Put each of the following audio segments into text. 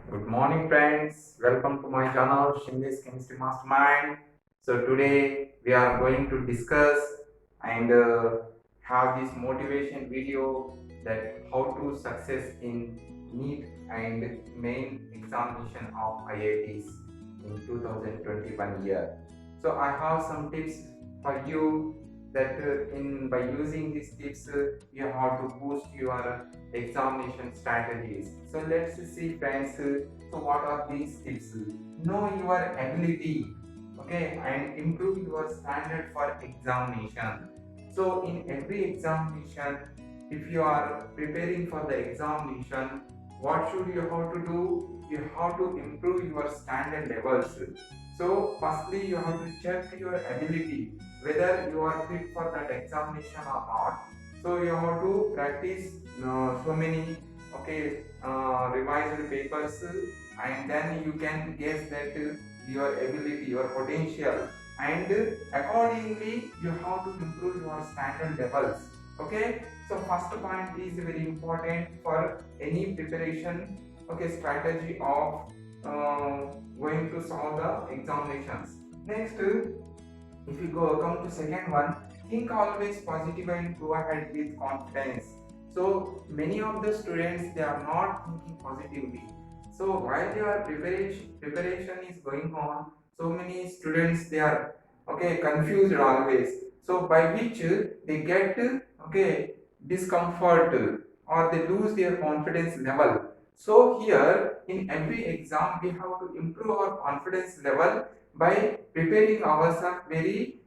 Good morning, friends. Welcome to my channel, Shinde's Chemistry Mastermind. So, today we are going to discuss and have this motivation video that how to success in NEET and main examination of IITs in 2021 year. So, I have some tips for you that in by using these tips you have to boost your examination strategies. So let's see, friends. So what are these tips? Know your ability, okay, and improve your standard for examination. So in every examination, if you are preparing for the examination, what should you have to do? You have to improve your standard levels. So firstly, you have to check your ability whether you are fit for that examination or not. So you have to practice so many revised papers, and then you can guess that your ability, your potential, and accordingly you have to improve your standard levels. Okay, so first point is very important for any preparation, okay, strategy of going to solve the examinations. Next, if you go come to second one, think always positive and go ahead with confidence. So many of the students, they are not thinking positively. So while their preparation is going on, so many students, they are confused always. So by which they get discomfort, or they lose their confidence level. So here in every exam we have to improve our confidence level by preparing ourselves very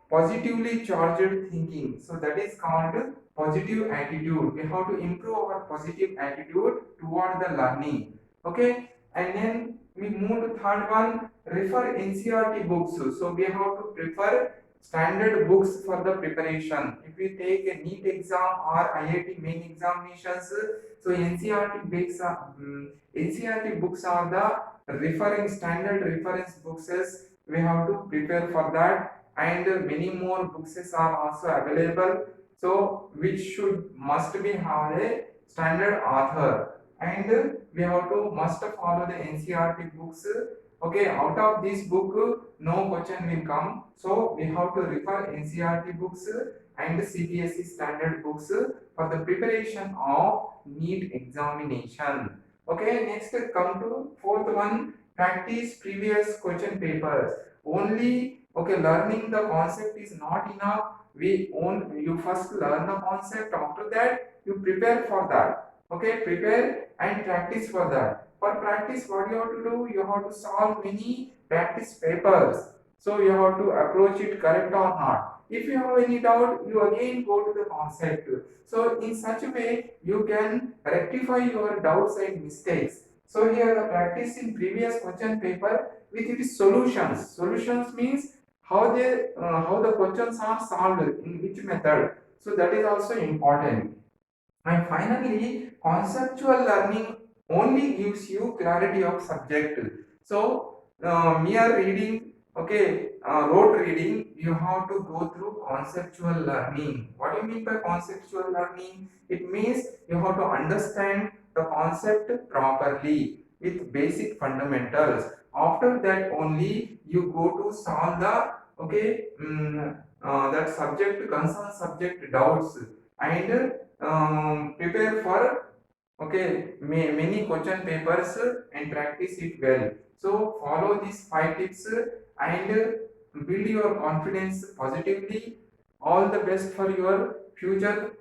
positively charged thinking. So that is called positive attitude. We have to improve our positive attitude toward the learning. Okay, and then we move to third one, refer NCERT books. So we have to prefer standard books for the preparation. If we take a NEET exam or IIT main examinations, so NCERT books are the referring standard reference books. We have to prepare for that, and many more books are also available. So which should must be have a standard author, and we have to must follow the NCERT books. Okay, out of this book, no question will come. So we have to refer NCERT books and CBSE standard books for the preparation of NEET examination. Okay, next come to fourth one, practice previous question papers. Only learning the concept is not enough. You first learn the concept, after that you prepare for that. Okay, prepare and practice for that. For practice, what you have to do? You have to solve many practice papers. So you have to approach it correct or not. If you have any doubt, you again go to the concept. So in such a way, you can rectify your doubts and mistakes. So here the practice in previous question paper with its solutions. Solutions means how the questions are solved in which method. So that is also important. And finally, conceptual learning only gives you clarity of subject. So, mere reading, rote reading, you have to go through conceptual learning. What do you mean by conceptual learning? It means you have to understand the concept properly with basic fundamentals. After that, only you go to solve the that subject concern subject doubts, and prepare for many question papers and practice it well. So follow these 5 tips and build your confidence positively. All the best for your future